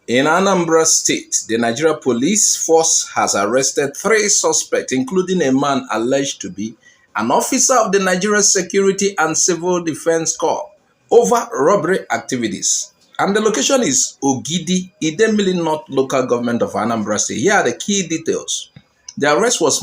In Anambra State, the Nigeria police force has arrested 3 suspects, including a man alleged to be an officer of the Nigeria Security and Civil Defense Corps, over robbery activities. And the location is Ogidi, Idemili North Local Government of Anambra State. Here are the key details. The arrest was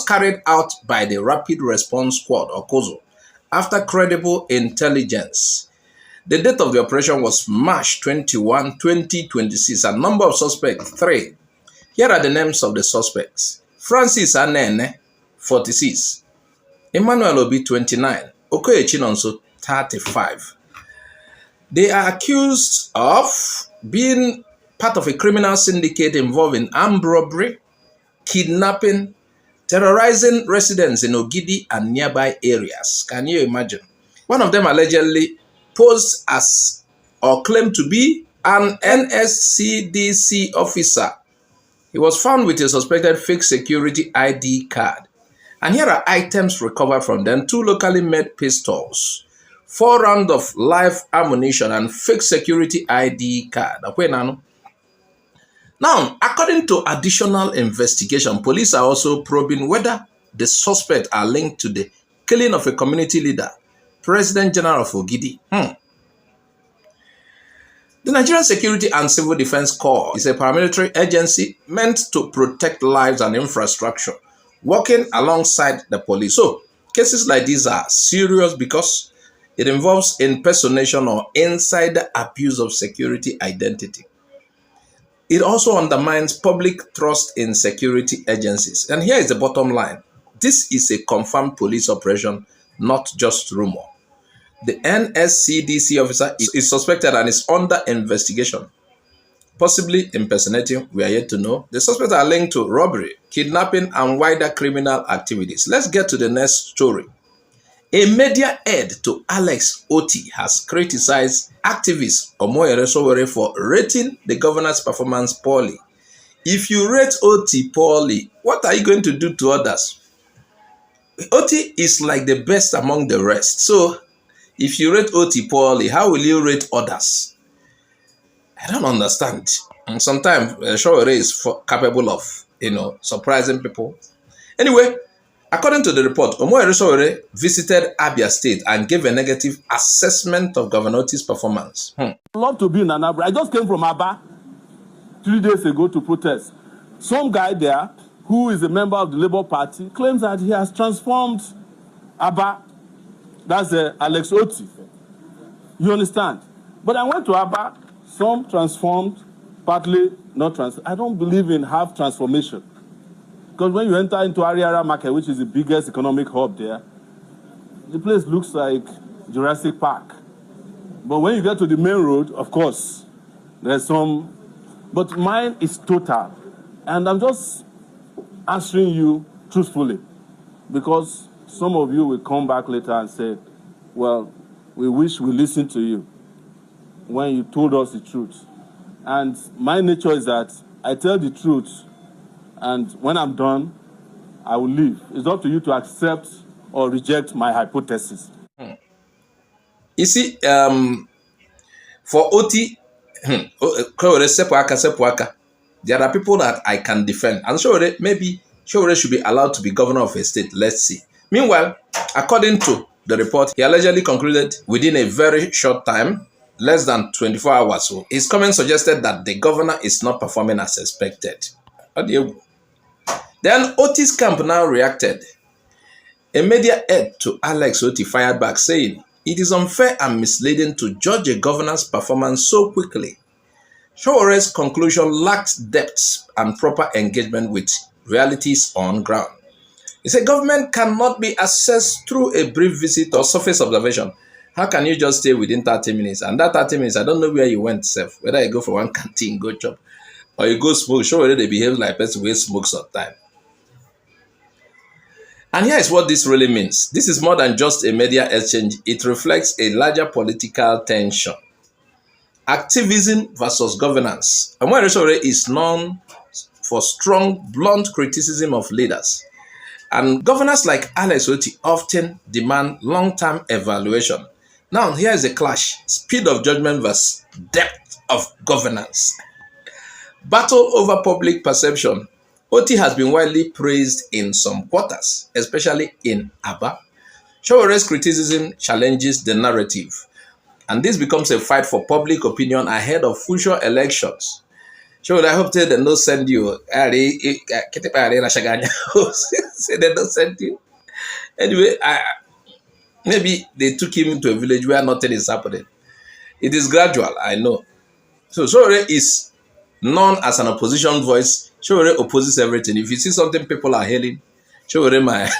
carried out by the Rapid Response Squad, or COSO, after credible intelligence. The date of the operation was March 21, 2026, and number of suspects 3. Here are the names of the suspects. Francis Anene, 46. Emmanuel Obi, 29. Okoye Chinonso, 35. They are accused of being part of a criminal syndicate involving armed robbery, kidnapping, terrorizing residents in Ogidi and nearby areas. Can you imagine? One of them allegedly posed as or claimed to be an NSCDC officer. He was found with a suspected fake security ID card. And here are items recovered from them: 2 locally made pistols, 4 rounds of live ammunition, and fake security ID card. Now, according to additional investigation, police are also probing whether the suspects are linked to the killing of a community leader, President General of Ogidi. The Nigerian Security and Civil Defense Corps is a paramilitary agency meant to protect lives and infrastructure, working alongside the police. So, cases like these are serious because it involves impersonation or insider abuse of security identity. It also undermines public trust in security agencies. And here is the bottom line. This is a confirmed police operation, not just rumor. The NSCDC officer is suspected and is under investigation, possibly impersonating. We are yet to know. The suspects are linked to robbery, kidnapping, and wider criminal activities. Let's get to the next story. A media aide to Alex Oti has criticized activist Omoyere Sowore for rating the governor's performance poorly. If you rate Oti poorly, what are you going to do to others? Oti is like the best among the rest. So, if you rate Oti poorly, how will you rate others? I don't understand. And sometimes Sowore is capable of, surprising people. Anyway, according to the report, Omoyere Sowore visited Abia State and gave a negative assessment of Governor Oti's performance. I love to be in Anambra. I just came from Aba 3 days ago to protest. Some guy there, who is a member of the Labour Party, claims that he has transformed Aba. That's Alex Oti. You understand? But I went to Aba, some transformed, partly not transformed. I don't believe in half transformation. Because when you enter into Ariara Market, which is the biggest economic hub there, the place looks like Jurassic Park. But when you get to the main road, of course, there's some, but mine is total. And I'm just answering you truthfully, because some of you will come back later and say, well, we wish we listened to you when you told us the truth. And my nature is that I tell the truth, and when I'm done, I will leave. It's up to you to accept or reject my hypothesis. You see, for Oti, there are people that I can defend. And maybe Sowore should be allowed to be governor of a state. Let's see. Meanwhile, according to the report, he allegedly concluded within a very short time, less than 24 hours. So his comment suggested that the governor is not performing as expected. Then Oti's camp now reacted. A media aide to Alex Oti fired back, saying, "It is unfair and misleading to judge a governor's performance so quickly." Sowore's conclusion lacked depth and proper engagement with realities on ground. He said government cannot be assessed through a brief visit or surface observation. How can you just stay within 30 minutes? And that 30 minutes, I don't know where you went, Seth. Whether you go for one canteen, go chop, or you go smoke. Sowore they behave like a person who smokes all the time. And here is what this really means. This is more than just a media exchange. It reflects a larger political tension. Activism versus governance. And Omoyere Sowore is known for strong, blunt criticism of leaders. And governors like Alex Oti often demand long-term evaluation. Now, here is a clash. Speed of judgment versus depth of governance. Battle over public perception. OT has been widely praised in some quarters, especially in Aba. Showere's criticism challenges the narrative, and this becomes a fight for public opinion ahead of future elections. Sure, I hope they don't send you. Say they don't send you. Anyway, maybe they took him to a village where nothing is happening. It is gradual, I know. So Sowore is known as an opposition voice. Sowore opposes everything. If you see something people are hailing, Sowore might.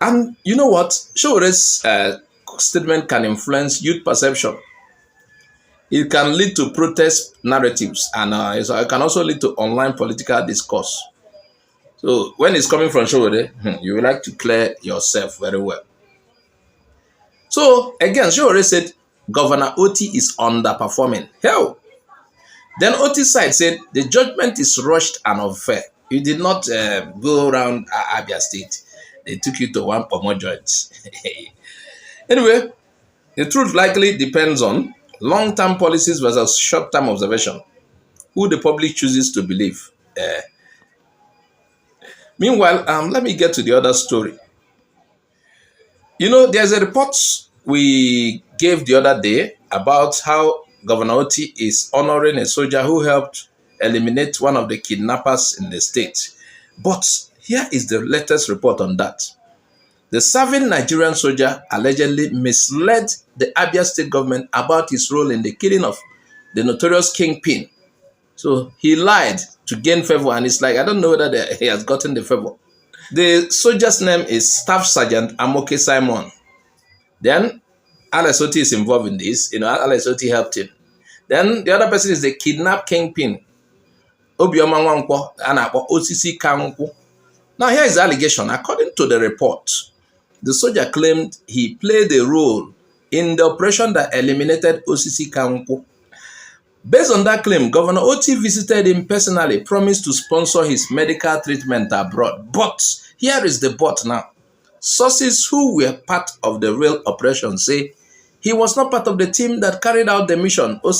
And you know what? Showere's statement can influence youth perception. It can lead to protest narratives, and it can also lead to online political discourse. So when it's coming from Sowore, you would like to clear yourself very well. So again, Sowore said Governor Oti is underperforming. Hell. Then Oti's side said the judgment is rushed and unfair. You did not go around Abia State. They took you to one Pomo joint. Anyway, the truth likely depends on long-term policies versus short-term observation. Who the public chooses to believe. Meanwhile, let me get to the other story. You know, there's a report we gave the other day about how Governor Oti is honoring a soldier who helped eliminate one of the kidnappers in the state. But here is the latest report on that. The serving Nigerian soldier allegedly misled the Abia State government about his role in the killing of the notorious kingpin. So he lied to gain favor, and it's like, I don't know whether he has gotten the favor. The soldier's name is Staff Sergeant Amoke Simon. Then Alex Oti is involved in this. You know, Alex Oti helped him. Then the other person is the kidnap kingpin, Obioma Nwankwo, and Osisi Kankwo. Now here is the allegation. According to the report, the soldier claimed he played a role in the operation that eliminated Osisi Kankwo. Based on that claim, Governor Oti visited him personally, promised to sponsor his medical treatment abroad. But here is the but now. Sources who were part of the real operation say he was not part of the team that carried out the mission. They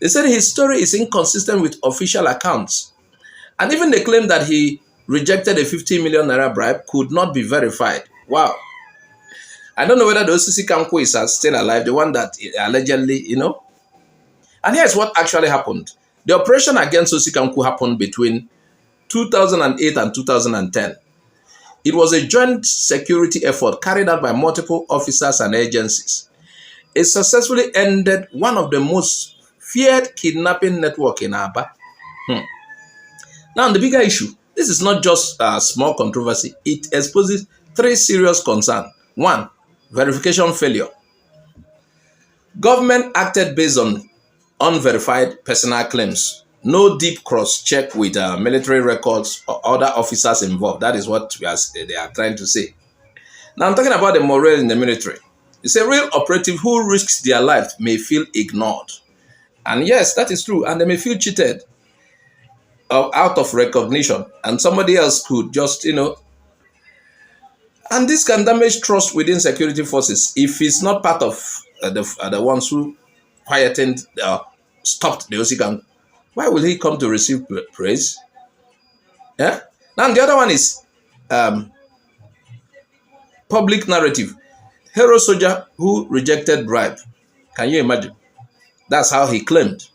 said his story is inconsistent with official accounts. And even the claim that he rejected a 50 million naira bribe could not be verified. Wow. I don't know whether the Osisi Kankwo is still alive, the one that allegedly, you know. And here's what actually happened. The operation against Osisi Kankwo happened between 2008 and 2010. It was a joint security effort carried out by multiple officers and agencies. It successfully ended one of the most feared kidnapping networks in Aba. Now, the bigger issue, this is not just a small controversy. It exposes three serious concerns. One, verification failure. Government acted based on unverified personal claims. No deep cross-check with military records or other officers involved. That is what they are trying to say. Now, I'm talking about the morale in the military. It's a real operative who risks their life may feel ignored. And yes, that is true. And they may feel cheated out of recognition. And somebody else could just, you know. And this can damage trust within security forces if it's not part of the ones who quietened, stopped the Osikan. Why will he come to receive praise? Yeah. Now the other one is public narrative. Hero soldier who rejected bribe. Can you imagine? That's how he claimed.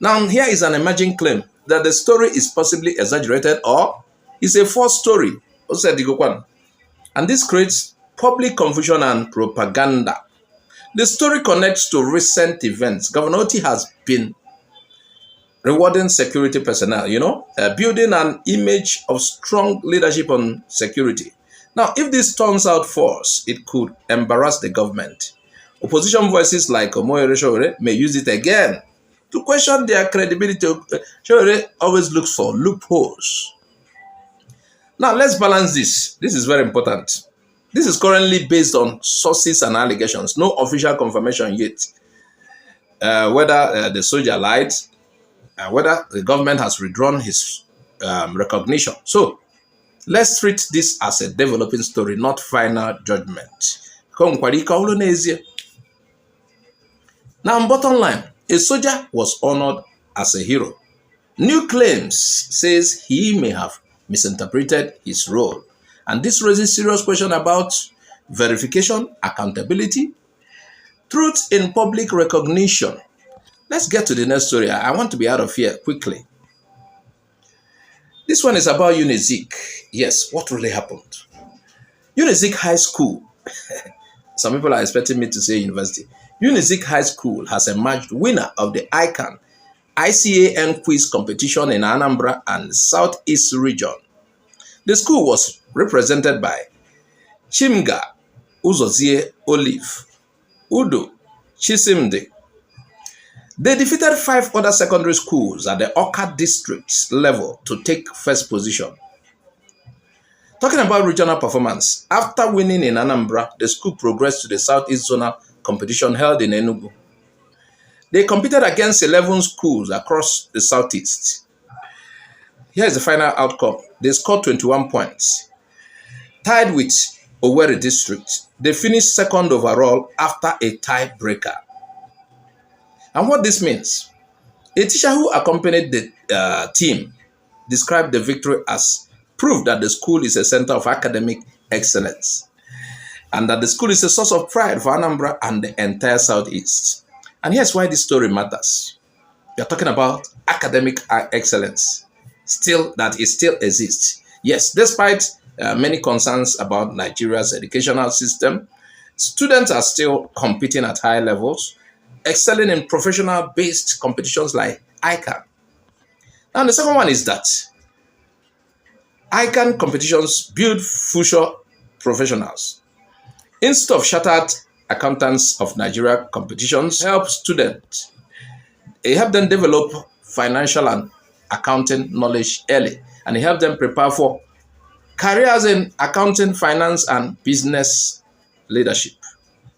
Now here is an emerging claim that the story is possibly exaggerated or is a false story. And this creates public confusion and propaganda. The story connects to recent events. Governor Oti has been rewarding security personnel, you know, building an image of strong leadership on security. Now, if this turns out false, it could embarrass the government. Opposition voices like Omoyele Sowore may use it again to question their credibility. Sowore always looks for loopholes. Now, let's balance this. This is very important. This is currently based on sources and allegations. No official confirmation yet. Whether the soldier lied, whether the government has withdrawn his recognition. So, let's treat this as a developing story, not final judgment. Now, bottom line, a soldier was honored as a hero. New claims says he may have misinterpreted his role. And this raises serious question about verification, accountability, truth in public recognition. Let's get to the next story. I want to be out of here quickly. This one is about Unizik. Yes, what really happened? Unizik High School. Some people are expecting me to say university. Unizik High School has emerged winner of the ICAN quiz competition in Anambra and Southeast region. The school was represented by Chimga Uzozie Olive, Udo Chisimde. They defeated 5 other secondary schools at the Oka district level to take first position. Talking about regional performance, after winning in Anambra, the school progressed to the Southeast Zonal competition held in Enugu. They competed against 11 schools across the Southeast. Here is the final outcome. They scored 21 points. Tied with Owerri district, they finished second overall after a tiebreaker. And what this means, a teacher who accompanied the team described the victory as proof that the school is a center of academic excellence and that the school is a source of pride for Anambra and the entire Southeast. And here's why this story matters. We are talking about academic excellence, that it still exists. Yes, despite many concerns about Nigeria's educational system, students are still competing at high levels, excelling in professional-based competitions like ICAN. And the second one is that ICAN competitions build future professionals. Instead of Chartered Accountants of Nigeria competitions, help students. It help them develop financial and accounting knowledge early, and it help them prepare for careers in accounting, finance, and business leadership.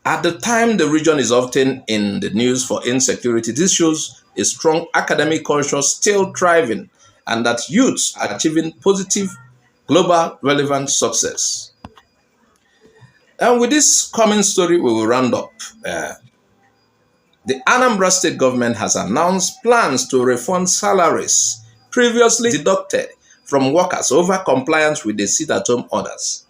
At the time, the region is often in the news for insecurity. This shows a strong academic culture still thriving and that youths are achieving positive, global, relevant success. And with this common story, we will round up. The Anambra State government has announced plans to refund salaries previously deducted from workers over compliance with the sit-at-home orders.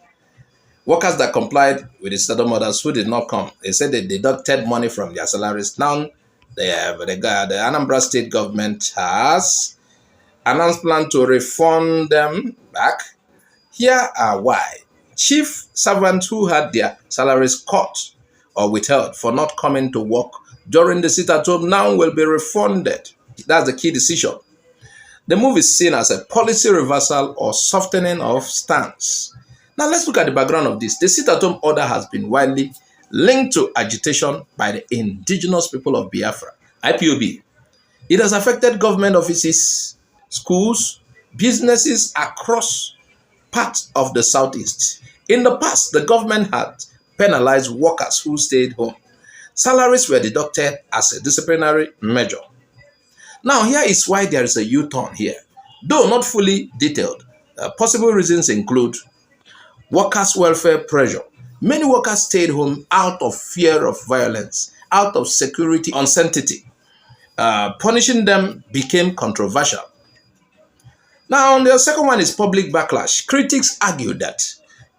Workers that complied with the sit-at-home orders who did not come, they said they deducted money from their salaries. Now, the Anambra State government has announced plan to refund them back. Here are why. Chief servants who had their salaries cut or withheld for not coming to work during the sit-at-home now will be refunded. That's the key decision. The move is seen as a policy reversal or softening of stance. Now let's look at the background of this. The sit-at-home order has been widely linked to agitation by the indigenous people of Biafra, IPOB. It has affected government offices, schools, businesses across parts of the Southeast. In the past, the government had penalized workers who stayed home. Salaries were deducted as a disciplinary measure. Now, here is why there is a U-turn here. Though not fully detailed, possible reasons include workers' welfare pressure. Many workers stayed home out of fear of violence, out of security uncertainty. Punishing them became controversial. Now, the second one is public backlash. Critics argue that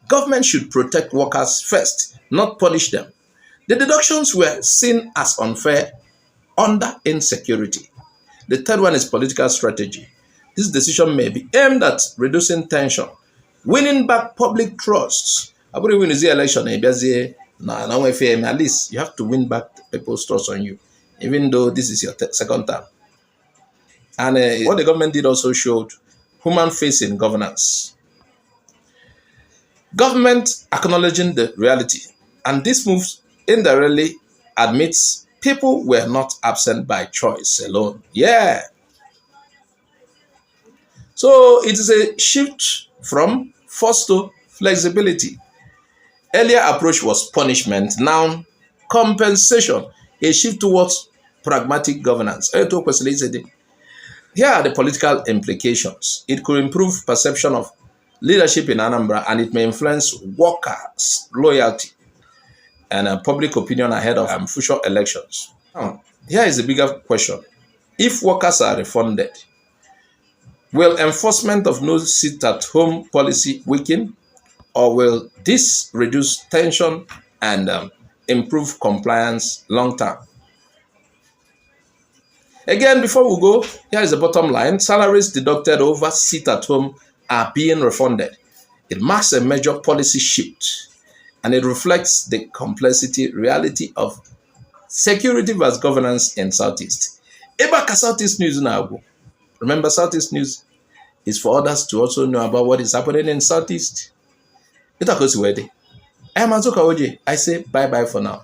government should protect workers first, not punish them. The deductions were seen as unfair under insecurity. The third one is political strategy. This decision may be aimed at reducing tension, winning back public trust. At election, at least you have to win back people's trust on you, even though this is your second term. And what the government did also showed human-facing governance. Government acknowledging the reality, and this move indirectly admits people were not absent by choice alone. Yeah. So it is a shift from force to flexibility. Earlier approach was punishment, now compensation, a shift towards pragmatic governance. Here are the political implications. It could improve perception of leadership in Anambra, and it may influence workers' loyalty and public opinion ahead of future elections. Here is the bigger question. If workers are refunded, will enforcement of no sit-at-home policy weaken, or will this reduce tension and improve compliance long term? Again, before we go, here is the bottom line. Salaries deducted over sit-at-home are being refunded. It marks a major policy shift, and it reflects the complexity reality of security versus governance in Southeast. Ebaka Southeast News now. Remember, Southeast News is for others to also know about what is happening in Southeast. I am Azuka Oji. I say bye-bye for now.